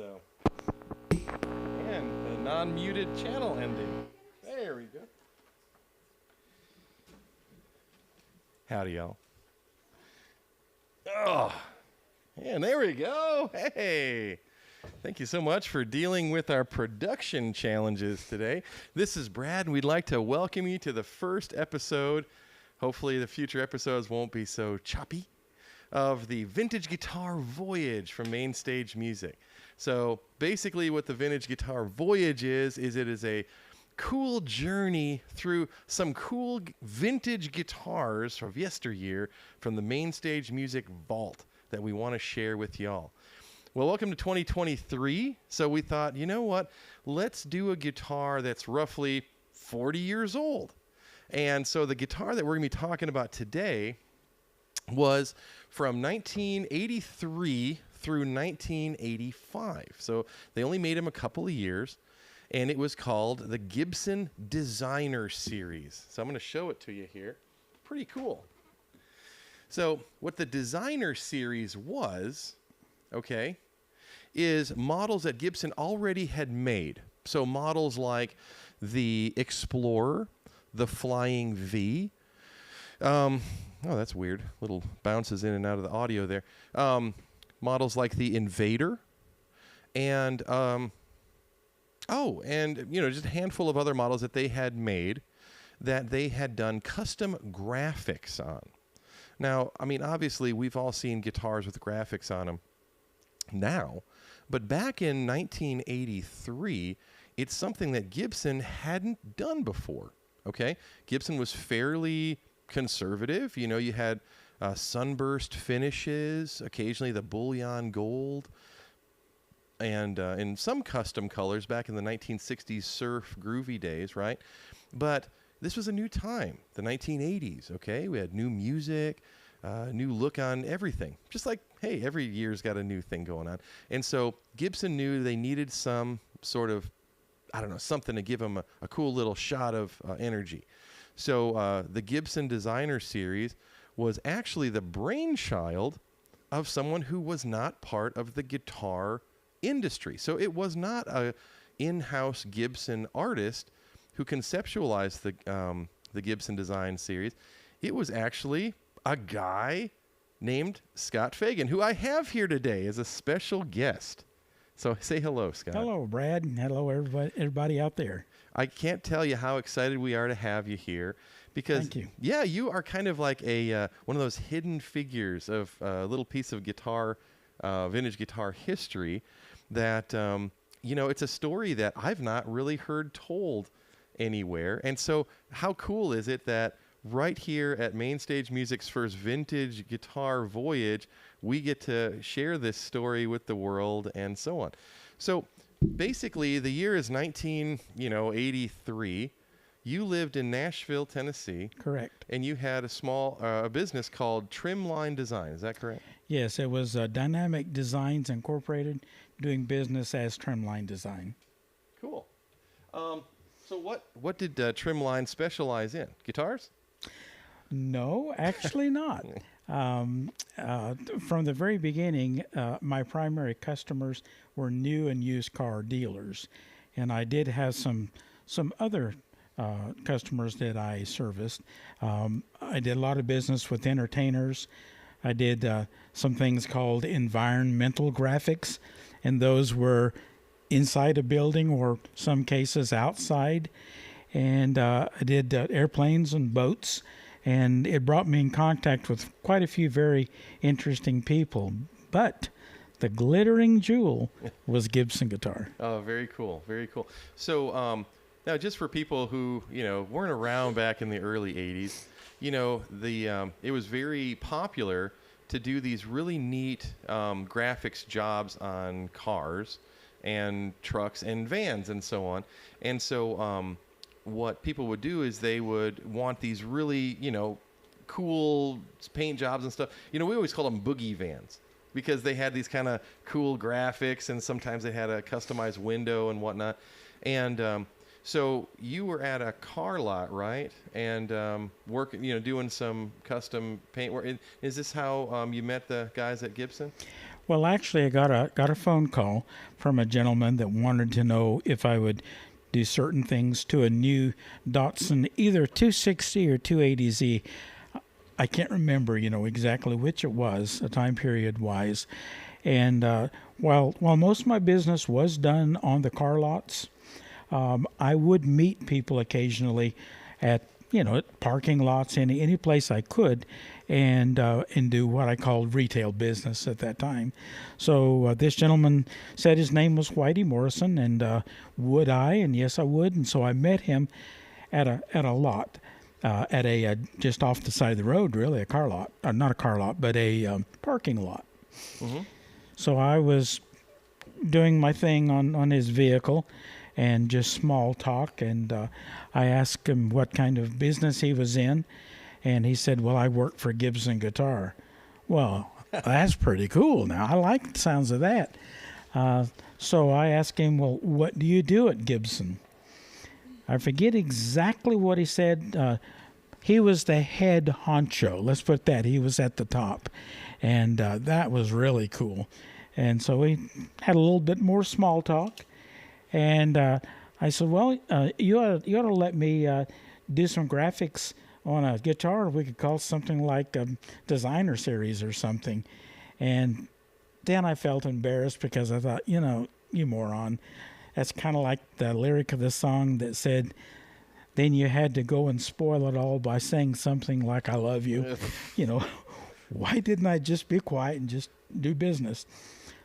So, and a non-muted channel ending. There we go. Howdy, y'all. Oh, and there we go. Hey. Thank you so much for dealing with our production challenges today. This is Brad, and we'd like to welcome you to the first episode. Hopefully the future episodes won't be so choppy, of the Vintage Guitar Voyage from Mainstage Music. So basically what the Vintage Guitar Voyage is it is a cool journey through some cool vintage guitars from yesteryear from the Mainstage Music vault that we want to share with y'all. Well, welcome to 2023. So we thought, you know what? Let's do a guitar that's roughly 40 years old. And so the guitar that we're going to be talking about today was from 1983 through 1985. So they only made them a couple of years. And it was called the Gibson Designer Series. So I'm going to show it to you here. Pretty cool. So what the Designer Series was, okay, is models that Gibson already had made. So models like the Explorer, the Flying V. Oh, that's weird. Little bounces in and out of the audio there. Models like the Invader. And, just a handful of other models that they had made that they had done custom graphics on. Now, I mean, obviously, we've all seen guitars with graphics on them now, but back in 1983, it's something that Gibson hadn't done before, okay? Gibson was fairly conservative. You know, you had sunburst finishes, occasionally the bullion gold, and in some custom colors back in the 1960s surf groovy days, right? But this was a new time, the 1980s, okay? We had new music, new look on everything. Just like, hey, every year's got a new thing going on. And so Gibson knew they needed some sort of, something to give them a cool little shot of energy. So the Gibson Designer Series was actually the brainchild of someone who was not part of the guitar industry. So it was not a in-house Gibson artist who conceptualized the Gibson Design Series. It was actually a guy named Scott Fagan, who I have here today as a special guest. So say hello, Scott. Hello, Brad, and hello, everybody out there. I can't tell you how excited we are to have you here because, Thank you. Yeah, you are kind of like a one of those hidden figures of a little piece of guitar, vintage guitar history that, it's a story that I've not really heard told anywhere. And so how cool is it that right here at Mainstage Music's first Vintage Guitar Voyage, we get to share this story with the world and so on. So basically, the year is 1983. You lived in Nashville, Tennessee. Correct. And you had a small business called Trimline Design. Is that correct? Yes, it was Dynamic Designs Incorporated, doing business as Trimline Design. Cool. So what did Trimline specialize in? Guitars? No, actually not. From the very beginning, my primary customers were new and used car dealers, and I did have some other customers that I serviced. I did a lot of business with entertainers. I did some things called environmental graphics, and those were inside a building or some cases outside. And I did airplanes and boats, and it brought me in contact with quite a few very interesting people. But the glittering jewel was Gibson guitar. Oh, very cool, very cool. So now, just for people who weren't around back in the early '80s, it was very popular to do these really neat graphics jobs on cars and trucks and vans and so on. And so what people would do is they would want these really, cool paint jobs and stuff. We always call them boogie vans because they had these kind of cool graphics, and sometimes they had a customized window and whatnot. And so you were at a car lot, right? And working, doing some custom paint work. Is this how you met the guys at Gibson? Well, actually, I got a phone call from a gentleman that wanted to know if I would do certain things to a new Datsun, either 260 or 280Z. I can't remember, exactly which it was, a time period wise. And while most of my business was done on the car lots, I would meet people occasionally at at parking lots, any place I could, and do what I called retail business at that time. So this gentleman said his name was Whitey Morrison, and would I? And yes, I would. And so I met him at a lot, at a just off the side of the road, really, a car lot, not a car lot, but a parking lot. Mm-hmm. So I was doing my thing on his vehicle, and just small talk, and I asked him what kind of business he was in, and he said, well, I work for Gibson Guitar. Well, that's pretty cool. Now, I like the sounds of that. So I asked him, well, what do you do at Gibson? I forget exactly what he said. He was the head honcho. Let's put that. He was at the top, and that was really cool. And so we had a little bit more small talk. And I said, well, you ought to let me do some graphics on a guitar. We could call something like a designer series or something. And then I felt embarrassed because I thought, you moron. That's kind of like the lyric of the song that said, then you had to go and spoil it all by saying something like, I love you. Why didn't I just be quiet and just do business?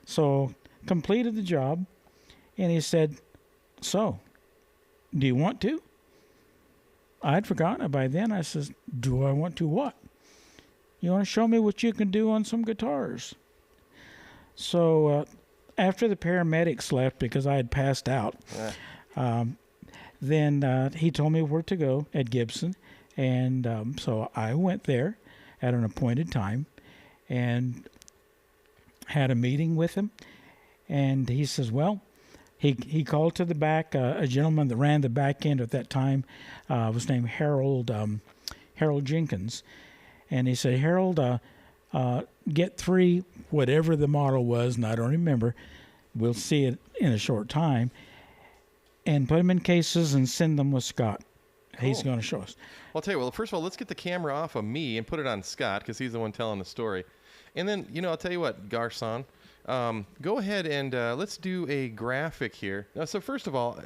So completed the job. And he said, so, do you want to? I'd forgotten it by then. I says, do I want to what? You want to show me what you can do on some guitars? So, after the paramedics left because I had passed out, then he told me where to go at Gibson. And so I went there at an appointed time and had a meeting with him. And he says, well, He called to the back. A gentleman that ran the back end at that time was named Harold Jenkins, and he said, Harold, get 3, whatever the model was, and I don't remember. We'll see it in a short time, and put them in cases and send them with Scott. Cool. He's going to show us. Well, I'll tell you. Well, first of all, let's get the camera off of me and put it on Scott because he's the one telling the story, and then I'll tell you what, Garcon. Go ahead and let's do a graphic here. So first of all,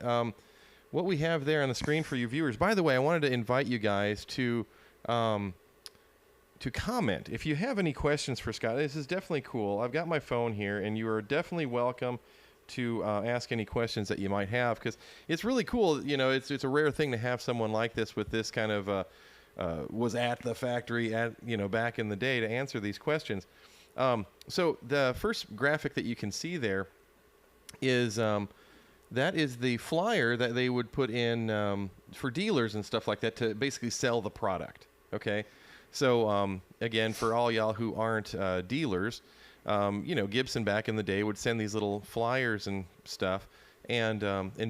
what we have there on the screen for you viewers. By the way, I wanted to invite you guys to comment if you have any questions for Scott. This is definitely cool. I've got my phone here, and you are definitely welcome to ask any questions that you might have because it's really cool. It's a rare thing to have someone like this with this kind of was at the factory back in the day to answer these questions. So the first graphic that you can see there is that is the flyer that they would put in for dealers and stuff like that to basically sell the product. Okay, so again, for all y'all who aren't dealers, Gibson back in the day would send these little flyers and stuff, and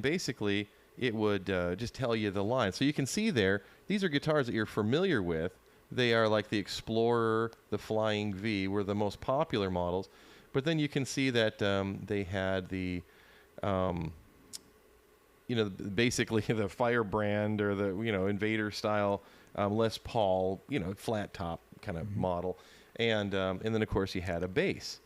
basically it would just tell you the line. So you can see there, these are guitars that you're familiar with. They are like the Explorer, the Flying V were the most popular models. But then you can see that they had the, basically the Firebrand or the, Invader style Les Paul, flat top kind of model. And then, of course, you had a bass.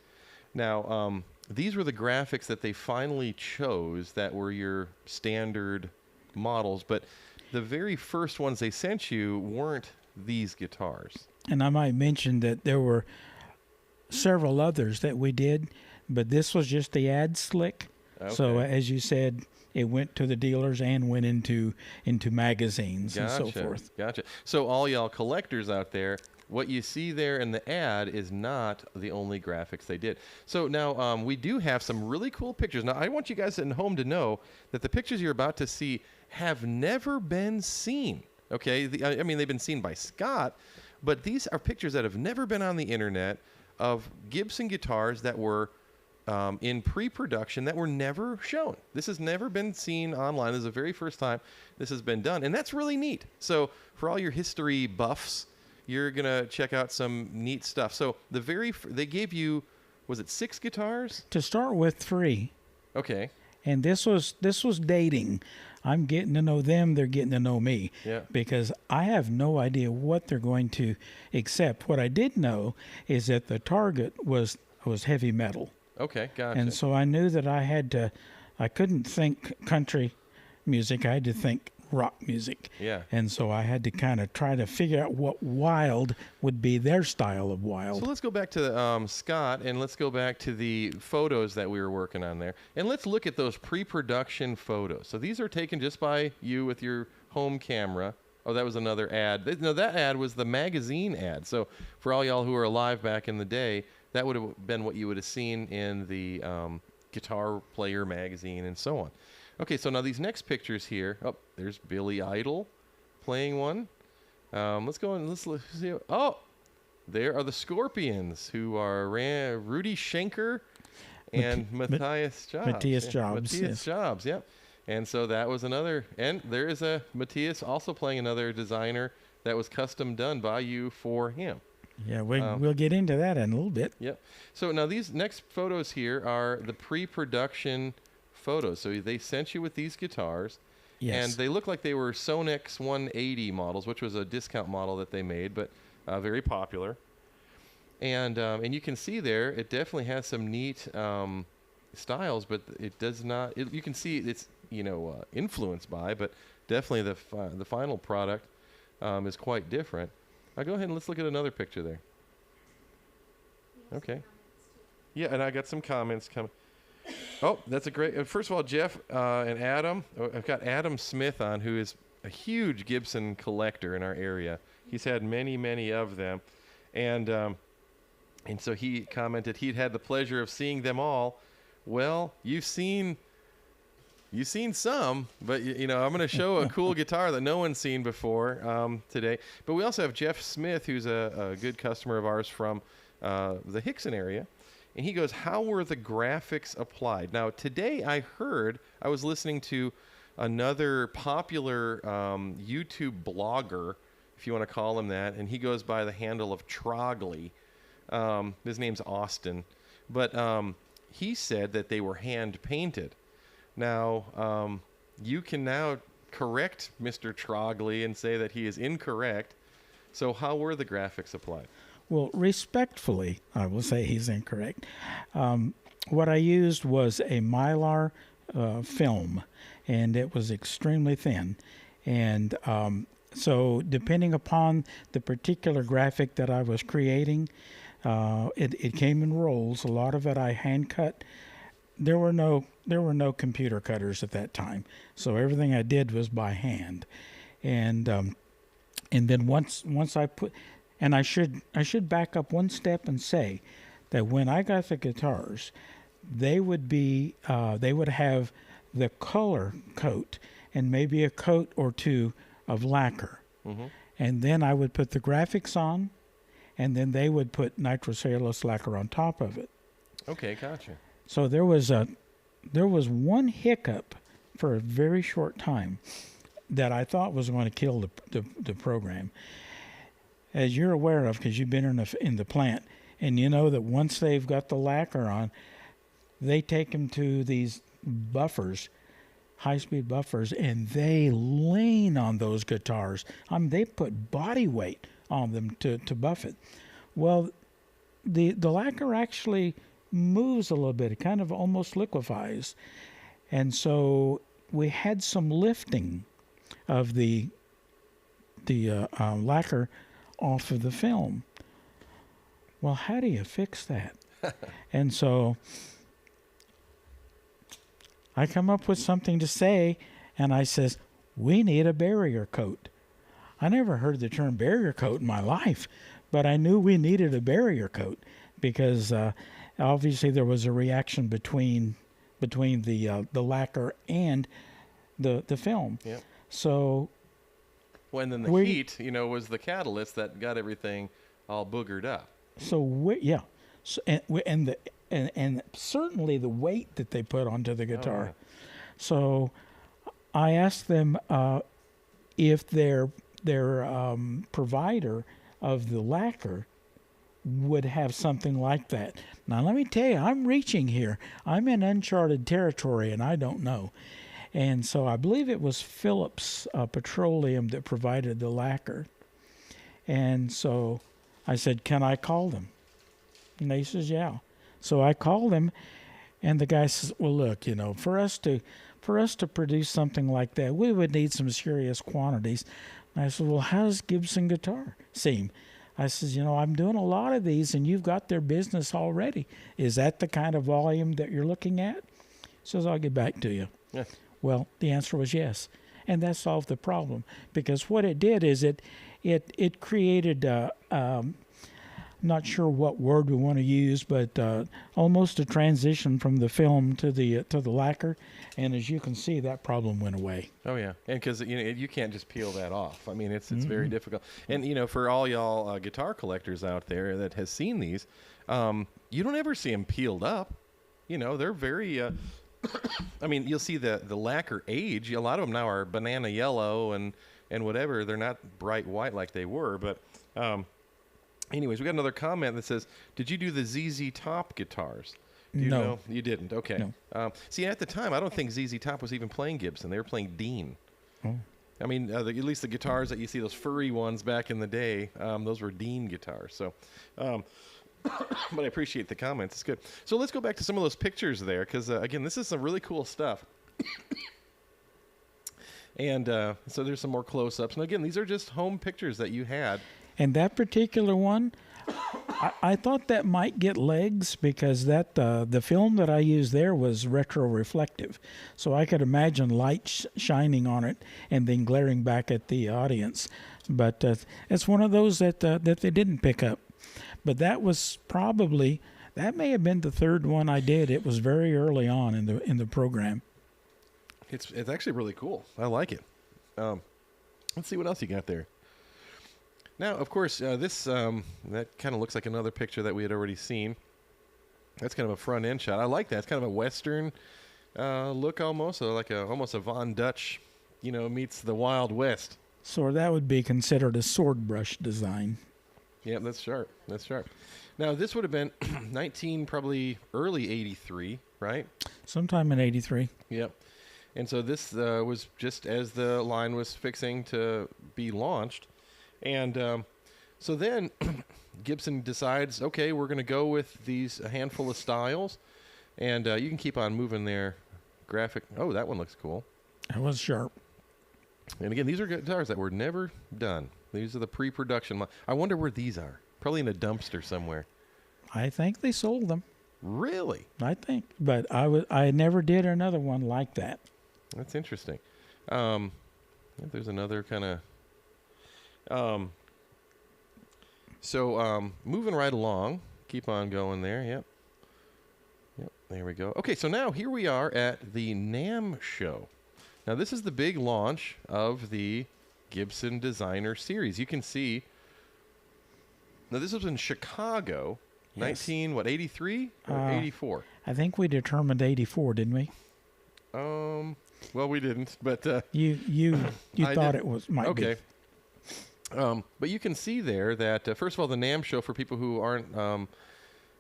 Now, these were the graphics that they finally chose that were your standard models. But the very first ones they sent you weren't these guitars. And I might mention that there were several others that we did, but this was just the ad slick. Okay. So as you said, it went to the dealers and went into magazines and so forth. Gotcha. So all y'all collectors out there, what you see there in the ad is not the only graphics they did. So now we do have some really cool pictures. Now I want you guys at home to know that the pictures you're about to see have never been seen. Okay, they've been seen by Scott, but these are pictures that have never been on the internet of Gibson guitars that were in pre-production that were never shown. This has never been seen online. This is the very first time this has been done, and that's really neat. So for all your history buffs, you're going to check out some neat stuff. So they gave you was it 6 guitars? To start with, 3. Okay. And this was dating. I'm getting to know them, they're getting to know me. Yeah. Because I have no idea what they're going to accept. What I did know is that the target was heavy metal. Okay, gotcha. And so I knew that I couldn't think country music, I had to think rock music. Yeah. And so I had to kind of try to figure out what wild would be their style of wild. So let's go back to Scott, and let's go back to the photos that we were working on there. And let's look at those pre-production photos. So these are taken just by you with your home camera. Oh, that was another ad. No, that ad was the magazine ad. So for all y'all who are alive back in the day, that would have been what you would have seen in the Guitar Player magazine and so on. Okay, so now these next pictures here. Oh, there's Billy Idol playing one. Let's go and let's see. Oh, there are the Scorpions, who are Rudy Schenker and Matthias Jobs. Matthias Jobs. Matthias Yes. Jobs, yep. And so that was another. And there is a Matthias also playing another designer that was custom done by you for him. Yeah, we'll get into that in a little bit. Yep. So now these next photos here are the pre-production photos. So they sent you with these guitars. Yes. And they look like they were Sonex 180 models, which was a discount model that they made, but very popular. And you can see there, it definitely has some neat styles, but it does not. You can see it's influenced by, but definitely the final product is quite different. Go ahead and let's look at another picture there. Okay. Yeah, and I got some comments coming. Oh, that's a great. First of all, Jeff and Adam. I've got Adam Smith on, who is a huge Gibson collector in our area. He's had many, many of them, and so he commented he'd had the pleasure of seeing them all. Well, you've seen some, but I'm going to show a cool guitar that no one's seen before today. But we also have Jeff Smith, who's a good customer of ours from the Hickson area. And he goes, how were the graphics applied? Now, today I was listening to another popular YouTube blogger, if you want to call him that, and he goes by the handle of Trogley. His name's Austin. But he said that they were hand-painted. Now, you can now correct Mr. Trogley and say that he is incorrect. So how were the graphics applied? Well, respectfully, I will say he's incorrect. What I used was a Mylar film, and it was extremely thin. And so depending upon the particular graphic that I was creating, it came in rolls. A lot of it I hand cut. There were no computer cutters at that time, so everything I did was by hand. And then once I put, and I should back up one step and say that when I got the guitars, they would have the color coat and maybe a coat or two of lacquer. Mm-hmm. And then I would put the graphics on, and then they would put nitrocellulose lacquer on top of it. Okay, gotcha. So there was one hiccup for a very short time that I thought was going to kill the program. As you're aware of, because you've been in the plant, and you know that once they've got the lacquer on, they take them to these buffers, high-speed buffers, and they lean on those guitars. They put body weight on them to buff it. Well, the lacquer actually moves a little bit. It kind of almost liquefies. And so we had some lifting of the lacquer off of the film. Well, how do you fix that? And so I come up with something to say, and I says, we need a barrier coat. I never heard the term barrier coat in my life, but I knew we needed a barrier coat because obviously there was a reaction between the lacquer and the film. Yep. So when then the heat, was the catalyst that got everything all boogered up. So so, and certainly the weight that they put onto the guitar. Oh, yeah. So I asked them if their provider of the lacquer would have something like that. Now, let me tell you, I'm reaching here. I'm in uncharted territory, and I don't know. And so I believe it was Phillips Petroleum that provided the lacquer. And so I said, can I call them? And they says, yeah. So I called him, and the guy says, well, look, for us to produce something like that, we would need some serious quantities. And I said, well, how does Gibson guitar seem? I says, I'm doing a lot of these, and you've got their business already. Is that the kind of volume that you're looking at? He says, I'll get back to you. Yeah. Well, the answer was yes. And that solved the problem, because what it did is it created, I'm not sure what word we want to use, but almost a transition from the film to the lacquer. And as you can see, that problem went away. Oh yeah, and because you can't just peel that off. I mean, it's very difficult. And for all y'all guitar collectors out there that has seen these, you don't ever see them peeled up. They're very. I mean, you'll see the lacquer age. A lot of them now are banana yellow and whatever. They're not bright white like they were. But anyways, we got another comment that says, "Did you do the ZZ Top guitars?" Do you know? You didn't. Okay. No. See, at the time, I don't think ZZ Top was even playing Gibson. They were playing Dean. Oh. I mean, at least the guitars that you see, those furry ones back in the day, those were Dean guitars. So, but I appreciate the comments. It's good. So let's go back to some of those pictures there, because, again, this is some really cool stuff. And so there's some more close-ups. And, again, these are just home pictures that you had. And that particular one, I thought that might get legs, because that the film that I used there was retroreflective. So I could imagine light shining on it and then glaring back at the audience. But it's one of those that they didn't pick up. But that was that may have been the third one I did. It was very early on in the program. It's actually really cool. I like it. Let's see what else you got there. Now, of course, this that kind of looks like another picture that we had already seen. That's kind of a front end shot. I like that. It's kind of a Western look almost, so like almost a Von Dutch, meets the Wild West. So that would be considered a sword brush design. Yeah, that's sharp. That's sharp. Now, this would have been probably early 83, right? Sometime in 83. Yep. And so this was just as the line was fixing to be launched. And so then Gibson decides, okay, we're going to go with a handful of styles. And you can keep on moving there. Graphic. Oh, that one looks cool. That was sharp. And again, these are guitars that were never done. These are the pre-production. I wonder where these are. Probably in a dumpster somewhere. I think they sold them. Really? I think. But I never did another one like that. That's interesting. There's another kind of... So moving right along. Keep on going there. Yep. There we go. Okay, so now here we are at the NAMM show. Now this is the big launch of the Gibson Designer Series. You can see. Now this was in Chicago, yes. 83 or 84? I think we determined 84, didn't we? Well, we didn't, but you thought it might be. Okay. But you can see there that first of all, the NAMM show, for people who aren't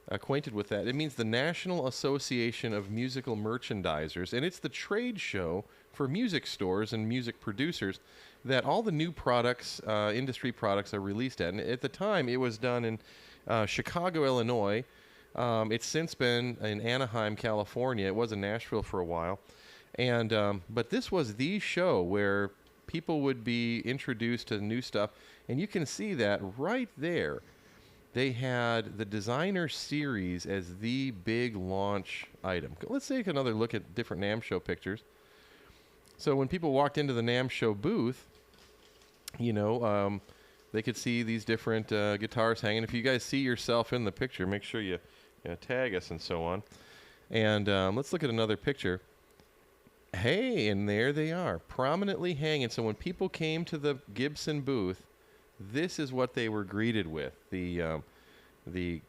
acquainted with that, it means the National Association of Musical Merchandisers, and it's the trade show for music stores and music producers that all the new products, industry products, are released at. And at the time, it was done in Chicago, Illinois. It's since been in Anaheim, California. It was in Nashville for a while. And but this was the show where people would be introduced to new stuff. And you can see that right there. They had the Designer Series as the big launch item. Let's take another look at different NAMM show pictures. So when people walked into the NAMM show booth, they could see these different guitars hanging. If you guys see yourself in the picture, make sure you tag us and so on. And let's look at another picture. Hey, and there they are, prominently hanging. So when people came to the Gibson booth, this is what they were greeted with, the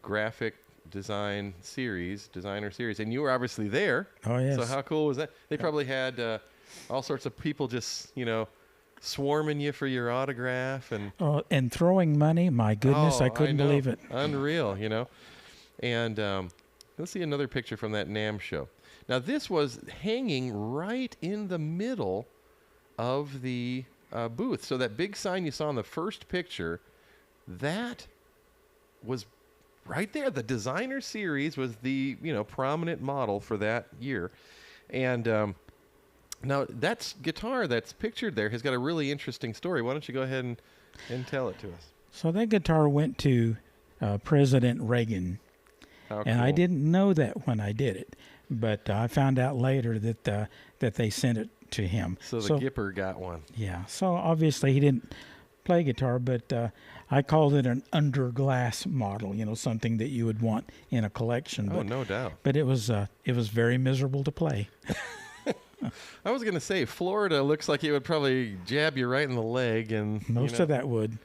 graphic designer series, and you were obviously there. Oh yes. So how cool was that? They probably had all sorts of people just swarming you for your autograph and And throwing money. My goodness, I couldn't know. believe it. Unreal, you know. And let's see another picture from that NAMM show. Now, this was hanging right in the middle of the booth. So that big sign you saw in the first picture, that was right there. The designer series was the, prominent model for that year. And now that guitar that's pictured there has got a really interesting story. Why don't you go ahead and tell it to us? So that guitar went to President Reagan. How And I cool. didn't know that when I did it, but I found out later that they sent it to him. So the Gipper got one. Yeah. So obviously he didn't play guitar, but I called it an under glass model. Something that you would want in a collection. Oh, no doubt. But it was very miserable to play. I was going to say, Florida looks like it would probably jab you right in the leg. And Most of that would.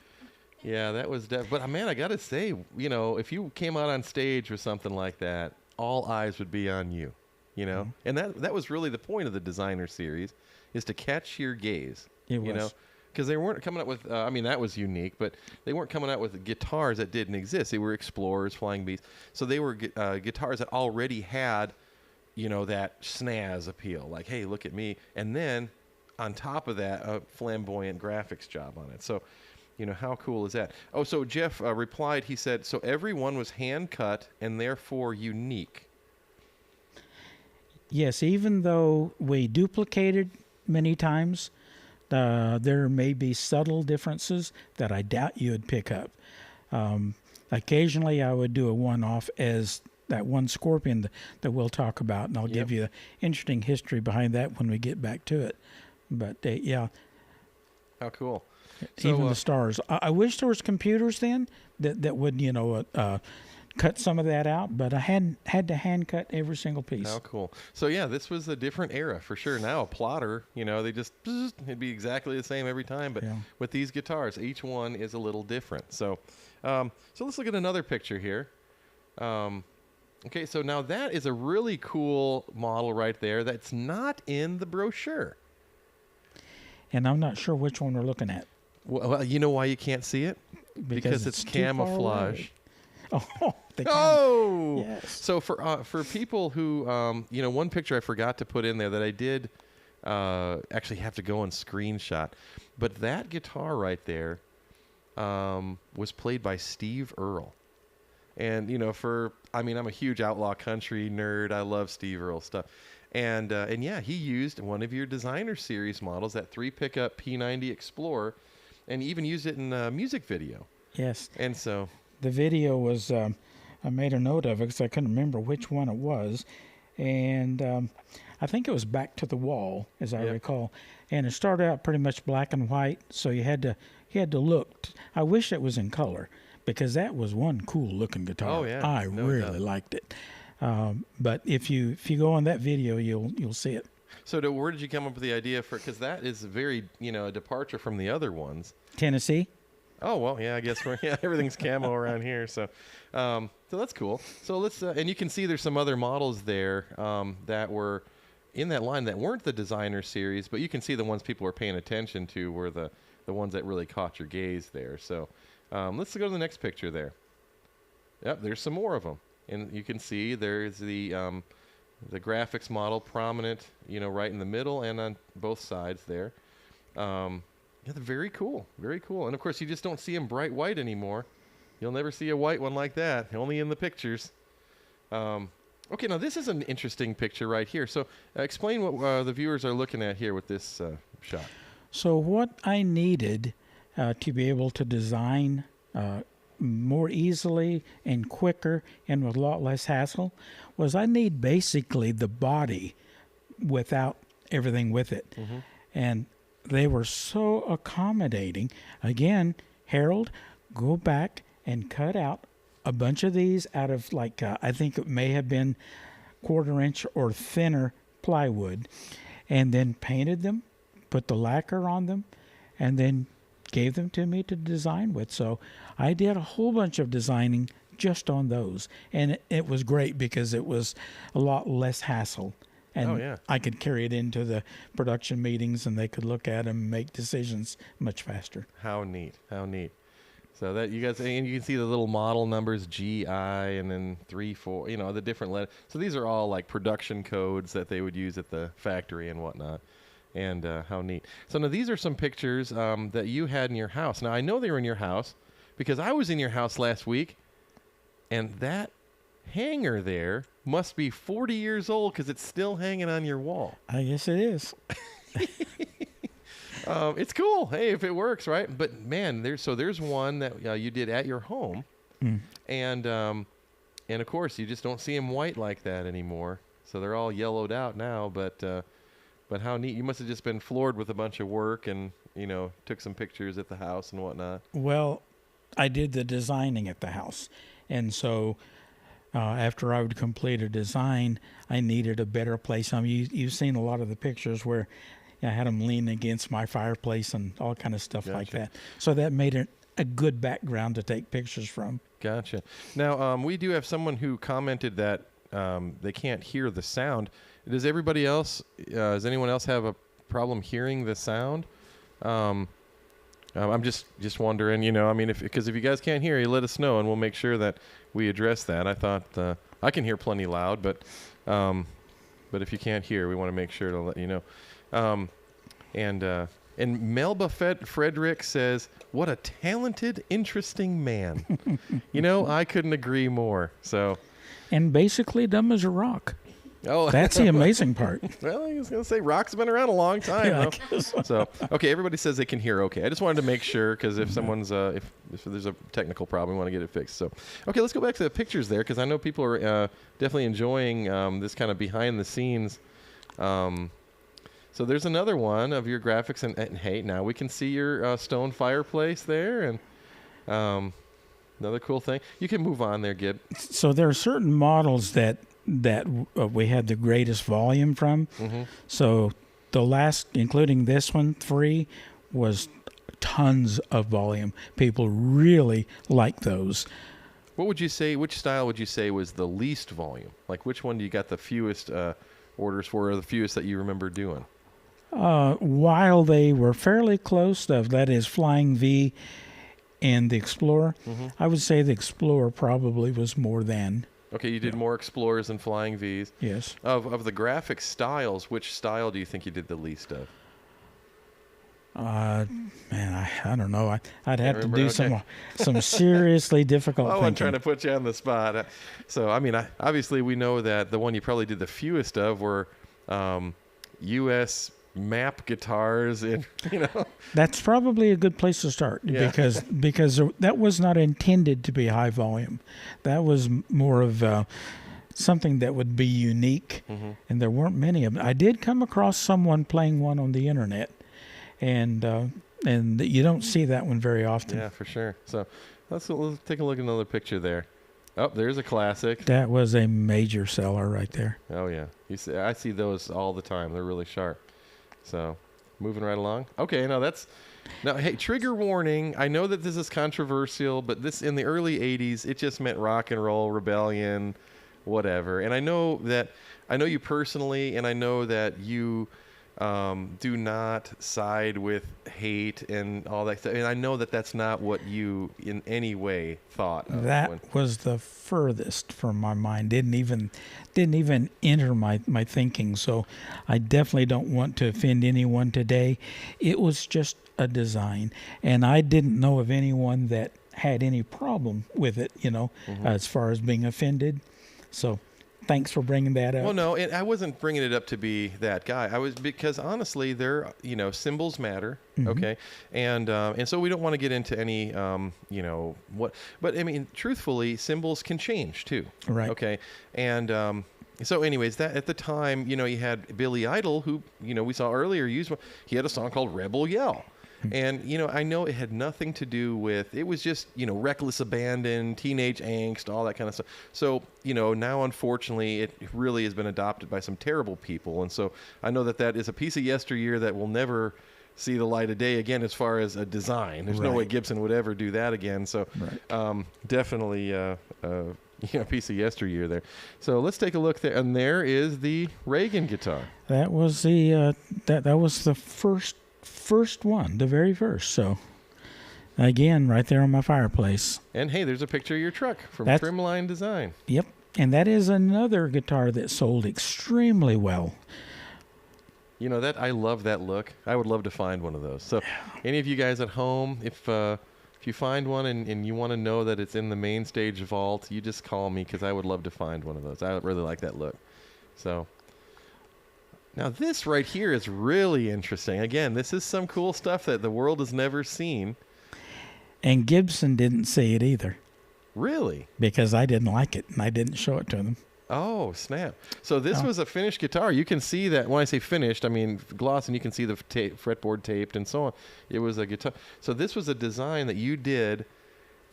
Yeah, that was but man, I got to say, if you came out on stage with something like that, all eyes would be on you, Mm-hmm. And that was really the point of the designer series, is to catch your gaze. It was. Because they weren't coming out with, that was unique, but they weren't coming out with guitars that didn't exist. They were Explorers, Flying Beasts. So they were guitars that already had, that snazz appeal. Like, hey, look at me. And then on top of that, a flamboyant graphics job on it. So, how cool is that? Oh, so Jeff replied, he said, so everyone was hand cut and therefore unique. Yes, even though we duplicated many times, there may be subtle differences that I doubt you would pick up. Occasionally, I would do a one-off as that one Scorpion that we'll talk about, and I'll give you the interesting history behind that when we get back to it. But, yeah. How cool. Even the stars. I wish there was computers then that would, cut some of that out, but I had to hand cut every single piece. How cool. So yeah, this was a different era for sure. Now a plotter, they just, it'd be exactly the same every time. But with these guitars, each one is a little different. So, so let's look at another picture here. Okay, so now that is a really cool model right there that's not in the brochure. And I'm not sure which one we're looking at. Well, you know why you can't see it? Because it's too far camouflage. away. Oh, yes. So for people who, one picture I forgot to put in there that I did actually have to go and screenshot, but that guitar right there was played by Steve Earle. And, I'm a huge outlaw country nerd. I love Steve Earle stuff. And yeah, he used one of your designer series models, that 3-pickup P90 Explorer, and even used it in a music video. Yes. And so the video was, I made a note of it because I couldn't remember which one it was. And I think it was Back to the Wall, as I recall. And it started out pretty much black and white, so you had to look. I wish it was in color, because that was one cool looking guitar. Oh, yeah. I really liked it. But if you go on that video, you'll see it. So where did you come up with the idea for, because that is very, a departure from the other ones. Tennessee. Oh, well, yeah, I guess everything's camo around here. So that's cool. So let's, and you can see there's some other models there that were in that line that weren't the designer series, but you can see the ones people were paying attention to were the ones that really caught your gaze there. So let's go to the next picture there. Yep, there's some more of them. And you can see there's the graphics model prominent, right in the middle and on both sides there. Yeah, they're very cool. Very cool. And, of course, you just don't see them bright white anymore. You'll never see a white one like that, only in the pictures. Okay, now this is an interesting picture right here. So explain what the viewers are looking at here with this shot. So what I needed to be able to design more easily and quicker and with a lot less hassle was I need basically the body without everything with it. Mm-hmm. And they were so accommodating. Again, Harold, go back and cut out a bunch of these out of I think it may have been 1/4 inch or thinner plywood, and then painted them, put the lacquer on them, and then gave them to me to design with. So I did a whole bunch of designing just on those, and it was great because it was a lot less hassle. And Oh, yeah. I could carry it into the production meetings, and they could look at them and make decisions much faster. How neat. How neat. So that you guys, and you can see the little model numbers, GI, and then 3, 4, the different letters. So these are all like production codes that they would use at the factory and whatnot. And how neat. So now these are some pictures that you had in your house. Now I know they were in your house because I was in your house last week, and that hanger there must be 40 years old because it's still hanging on your wall. I guess it is. It's cool. Hey, if it works, right? But man, there's one that you did at your home, and of course you just don't see them white like that anymore. So they're all yellowed out now. But how neat! You must have just been floored with a bunch of work, and took some pictures at the house and whatnot. Well, I did the designing at the house, and so after I would complete a design, I needed a better place. You've seen a lot of the pictures where I had them leaning against my fireplace and all kind of stuff like that. So that made it a good background to take pictures from. Gotcha. Now, we do have someone who commented that they can't hear the sound. Does everybody else, does anyone else have a problem hearing the sound? I'm just wondering, because if you guys can't hear, you let us know, and we'll make sure that we address that. I thought I can hear plenty loud, but if you can't hear, we want to make sure to let you know. And Melba Frederick says, "What a talented, interesting man." I couldn't agree more. So, and basically dumb as a rock. Oh, that's the amazing part. Well, I was going to say rock's been around a long time. Yeah, though. So, okay, everybody says they can hear. Okay, I just wanted to make sure because if someone's if there's a technical problem, we want to get it fixed. So, okay, let's go back to the pictures there because I know people are definitely enjoying this kind of behind the scenes. So there's another one of your graphics, and hey, now we can see your stone fireplace there, and another cool thing. You can move on there, Gib. So there are certain models that we had the greatest volume from. Mm-hmm. So the last, including this one, 3, was tons of volume. People really like those. What would you say, which style would you say was the least volume? Like which one do you got the fewest orders for, or the fewest that you remember doing? While they were fairly close, that is Flying V and the Explorer, I would say the Explorer probably was more than. Okay, you did more Explorers than Flying Vs. Yes. Of the graphic styles, which style do you think you did the least of? Man, I don't know. I'd have to do some seriously difficult thinking. I'm trying to put you on the spot. So, obviously we know that the one you probably did the fewest of were U.S. map guitars, and That's probably a good place to start because that was not intended to be high volume. That was more of something that would be unique, and there weren't many of them. I did come across someone playing one on the internet, and you don't see that one very often. Yeah, for sure. So let's take a look at another picture there. Oh, there's a classic. That was a major seller right there. Oh yeah, I see those all the time. They're really sharp. So, moving right along. Okay, now, hey, trigger warning. I know that this is controversial, but this in the early 80s, it just meant rock and roll, rebellion, whatever. And I know you personally, and I know that you do not side with hate and all that stuff. And I know that that's not what you in any way thought of. That was the furthest from my mind. Didn't even enter my thinking. So I definitely don't want to offend anyone today. It was just a design, and I didn't know of anyone that had any problem with it, as far as being offended. So thanks for bringing that up. Well, no, I wasn't bringing it up to be that guy. Because honestly, they're, symbols matter, okay? And so we don't want to get into any, but truthfully, symbols can change too. Right. Okay. And so anyways, that at the time, you had Billy Idol, who, we saw earlier he had a song called Rebel Yell. And, I know it had nothing to do with, it was just, reckless abandon, teenage angst, all that kind of stuff. So, now unfortunately, it really has been adopted by some terrible people. And so I know that is a piece of yesteryear that will never see the light of day again as far as a design. There's no way Gibson would ever do that again. So definitely piece of yesteryear there. So let's take a look there. And there is the Reagan guitar. That was the that was the first one, the very first. So again, right there on my fireplace. And hey, there's a picture of your truck from Trimline Design. Yep. And that is another guitar that sold extremely well. That I love that look. I would love to find one of those. So any of you guys at home, if you find one and you want to know that it's in the main stage vault, you just call me because I would love to find one of those. I really like that look. So now this right here is really interesting. Again, this is some cool stuff that the world has never seen. And Gibson didn't see it either. Really? Because I didn't like it and I didn't show it to them. Oh, snap. So this was a finished guitar. You can see that when I say finished, I mean gloss, and you can see the fretboard taped and so on. It was a guitar. So this was a design that you did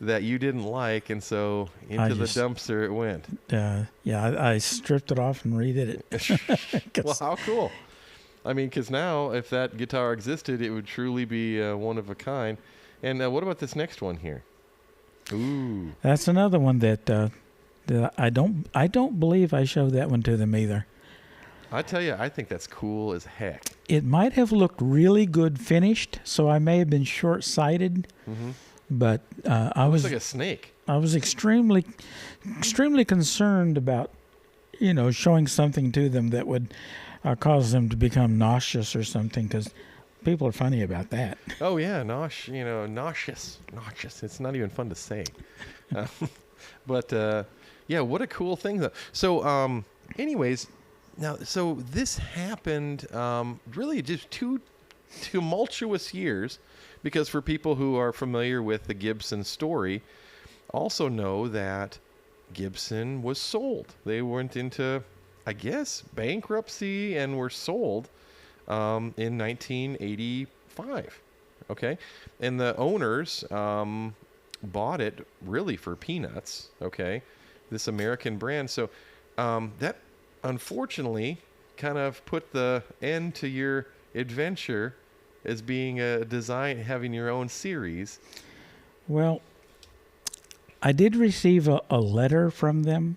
that you didn't like, and so into the dumpster it went. I stripped it off and redid it. Well, how cool. I mean, because now if that guitar existed, it would truly be one of a kind. And what about this next one here? Ooh. That's another one that I don't believe I showed that one to them either. I tell you, I think that's cool as heck. It might have looked really good finished, so I may have been short-sighted. Mm-hmm. But I was like a snake. I was extremely concerned about, showing something to them that would cause them to become nauseous or something, because people are funny about that. Oh yeah, nauseous. It's not even fun to say. But yeah, what a cool thing though. So, anyways, now so this happened really just 2 tumultuous years, because for people who are familiar with the Gibson story, also know that Gibson was sold. They went into, I guess, bankruptcy and were sold in 1985. Okay, and the owners bought it really for peanuts. Okay, this American brand. So that unfortunately kind of put the end to your adventure as being a design, having your own series. Well, I did receive a letter from them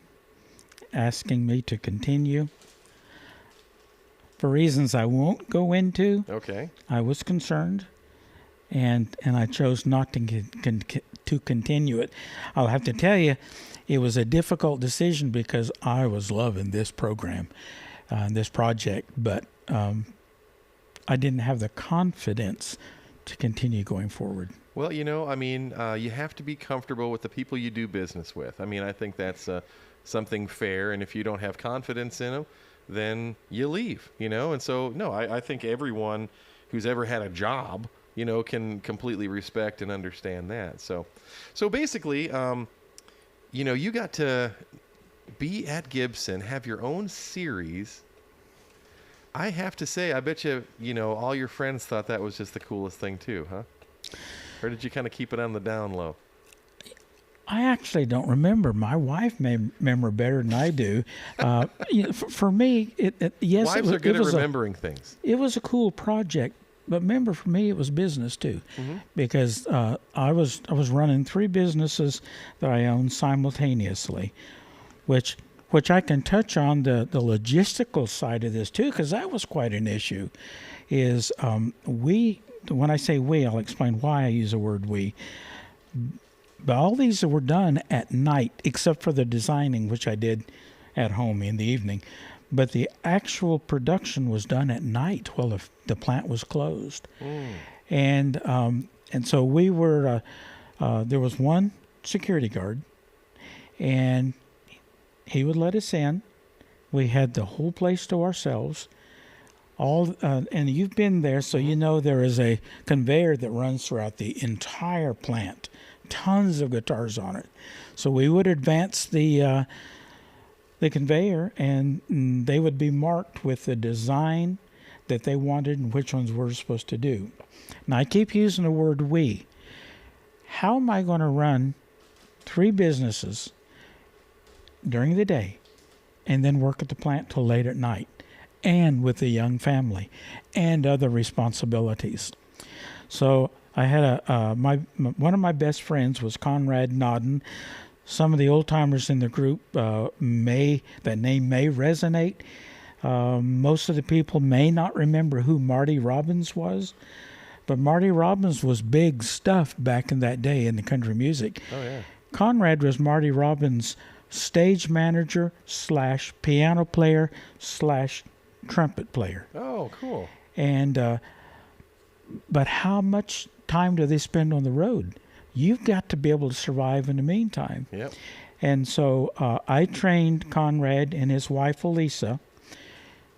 asking me to continue. For reasons I won't go into. Okay. I was concerned, and I chose not to continue it. I'll have to tell you, it was a difficult decision because I was loving this program, this project, but I didn't have the confidence to continue going forward. Well, you have to be comfortable with the people you do business with. I mean, I think that's something fair, and if you don't have confidence in them, then you leave, And so, no, I think everyone who's ever had a job, can completely respect and understand that. So basically, you got to be at Gibson, have your own series. I have to say, I bet you, all your friends thought that was just the coolest thing too, huh? Or did you kind of keep it on the down low? I actually don't remember. My wife may remember better than I do. For me, yes, wives are good at remembering things. It was a cool project, but remember, for me, it was business too, because I was running 3 businesses that I owned simultaneously, which I can touch on the logistical side of this too, because that was quite an issue. Is when I say we, I'll explain why I use the word we. But all these were done at night, except for the designing, which I did at home in the evening. But the actual production was done at night while the plant was closed. And so we were, there was one security guard, and he would let us in. We had the whole place to ourselves. And you've been there, so you know there is a conveyor that runs throughout the entire plant. Tons of guitars on it. So we would advance the conveyor, and they would be marked with the design that they wanted and which ones we're supposed to do. Now, I keep using the word we. How am I going to run 3 businesses during the day and then work at the plant till late at night, and with a young family and other responsibilities? So I had one of my best friends was Conrad Nodden, some of the old timers in the group that name may resonate. Most of the people may not remember who Marty Robbins was, but Marty Robbins was big stuff back in that day in the country music. Oh, yeah. Conrad was Marty Robbins' stage manager / piano player / trumpet player. Oh, cool. And but how much time do they spend on the road? You've got to be able to survive in the meantime. Yep. And so I trained Conrad and his wife Elisa.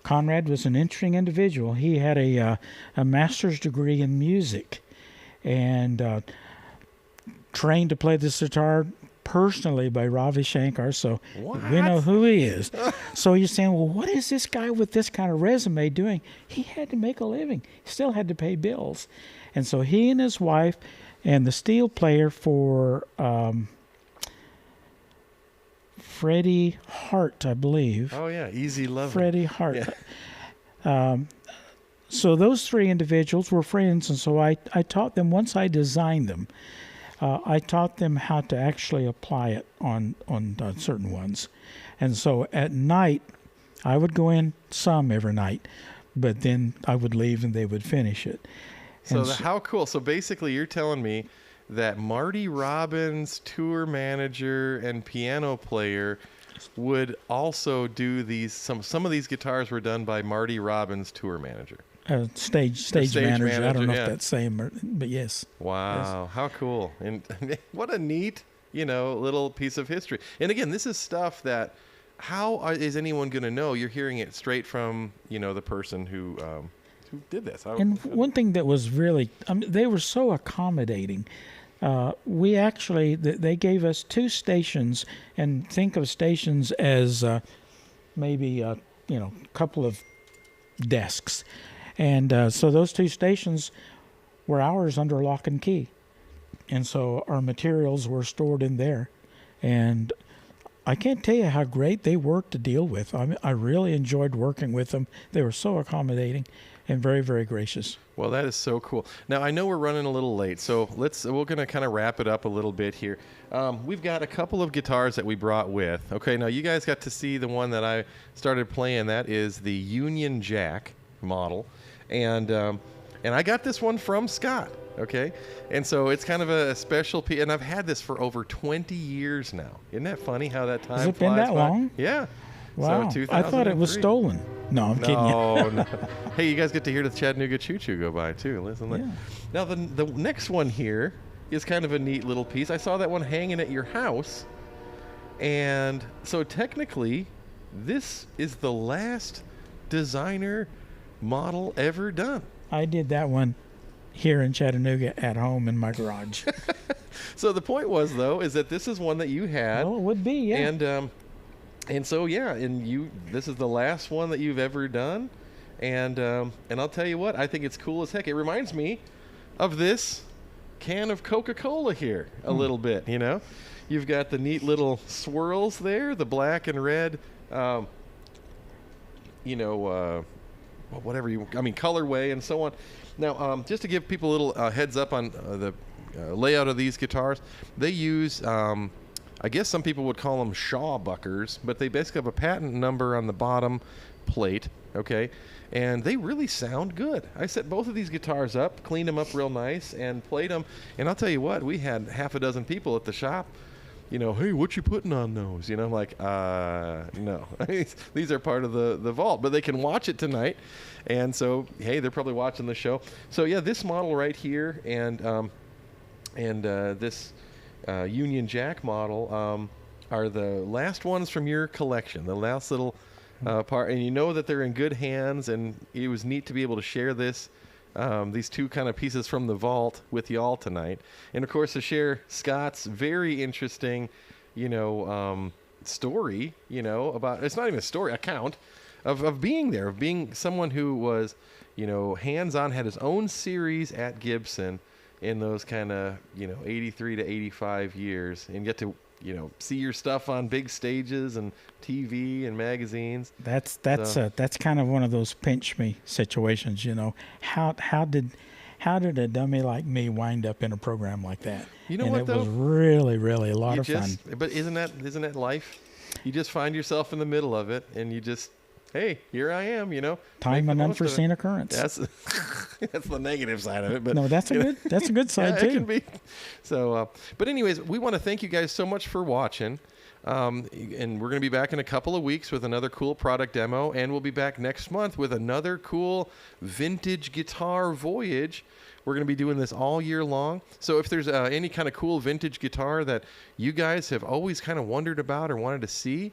Conrad was an interesting individual. He had a master's degree in music, and trained to play the sitar personally by Ravi Shankar, so we know who he is. So you're saying, well, what is this guy with this kind of resume doing? He had to make a living. He still had to pay bills. And so he and his wife and the steel player for Freddie Hart, I believe. Oh, yeah, Easy Love. Freddie Hart. Yeah. So those three individuals were friends, and so I taught them, once I designed them, I taught them how to actually apply it on certain ones. And so at night, I would go in some every night, but then I would leave and they would finish it. So how cool. So basically you're telling me that Marty Robbins, tour manager and piano player, would also do these. Some of these guitars were done by Marty Robbins, tour manager. Stage manager. I don't know yeah. if that's same, but yes. Wow, yes. How cool. And what a neat, little piece of history. And again, this is stuff that, is anyone going to know? You're hearing it straight from, the person who did this. And one thing that was really, they were so accommodating. We actually, they gave us 2 stations, and think of stations as maybe, a couple of desks. And so those 2 stations were ours under lock and key. And so our materials were stored in there. And I can't tell you how great they were to deal with. I really enjoyed working with them. They were so accommodating and very, very gracious. Well, that is so cool. Now, I know we're running a little late, so we're going to kind of wrap it up a little bit here. We've got a couple of guitars that we brought with. Okay, now you guys got to see the one that I started playing. That is the Union Jack model. And I got this one from Scott, okay? And so it's kind of a special piece, and I've had this for over 20 years now. Isn't that funny how that time flies by? Has it been that long? Yeah. Wow. So I thought it was stolen. No, I'm kidding you. No. Hey, you guys get to hear the Chattanooga Choo Choo go by, too. Listen. Yeah. Now, the next one here is kind of a neat little piece. I saw that one hanging at your house. And so technically, this is the last designer model ever done. I did that one here in Chattanooga at home in my garage. So the point was, though, is that this is one that you had. Well, it would be, yeah. And so, yeah, this is the last one that you've ever done. And I'll tell you what, I think it's cool as heck. It reminds me of this can of Coca-Cola here a little bit, You've got the neat little swirls there, the black and red, colorway and so on. Now, just to give people a little heads up on the layout of these guitars, they use, I guess some people would call them Shawbuckers, but they basically have a patent number on the bottom plate, okay? And they really sound good. I set both of these guitars up, cleaned them up real nice, and played them. And I'll tell you what, we had half a dozen people at the shop, hey, what you putting on those? I'm like, no. These are part of the vault, but they can watch it tonight. And so, hey, they're probably watching the show. So, yeah, this model right here and this Union Jack model are the last ones from your collection, the last little part. And that they're in good hands, and it was neat to be able to share these 2 kind of pieces from the vault with y'all tonight. And, of course, to share Scott's very interesting, story, about, it's not even a story, account of being there, of being someone who was, hands-on, had his own series at Gibson in those kind of, 83 to 85 years, and get to, see your stuff on big stages and TV and magazines. That's kind of one of those pinch me situations. How how did a dummy like me wind up in a program like that? You know and what, it though? was really, really a lot of fun. But isn't that life? You just find yourself in the middle of it, and you just, hey, here I am, Time and unforeseen occurrence. That's that's the negative side of it. But no, that's a good side yeah, too. It can be. So, but anyways, we want to thank you guys so much for watching. And we're going to be back in a couple of weeks with another cool product demo, and we'll be back next month with another cool vintage guitar voyage. We're going to be doing this all year long. So if there's any kind of cool vintage guitar that you guys have always kind of wondered about or wanted to see,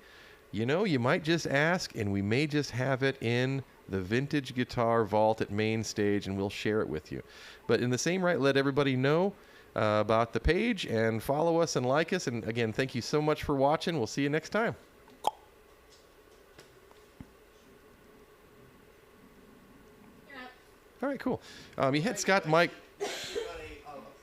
you might just ask, and we may just have it in the vintage guitar vault at main stage, and we'll share it with you. But in the same right, let everybody know about the page and follow us and like us. And again, thank you so much for watching. We'll see you next time. All right, cool. You hit Scott, Mike.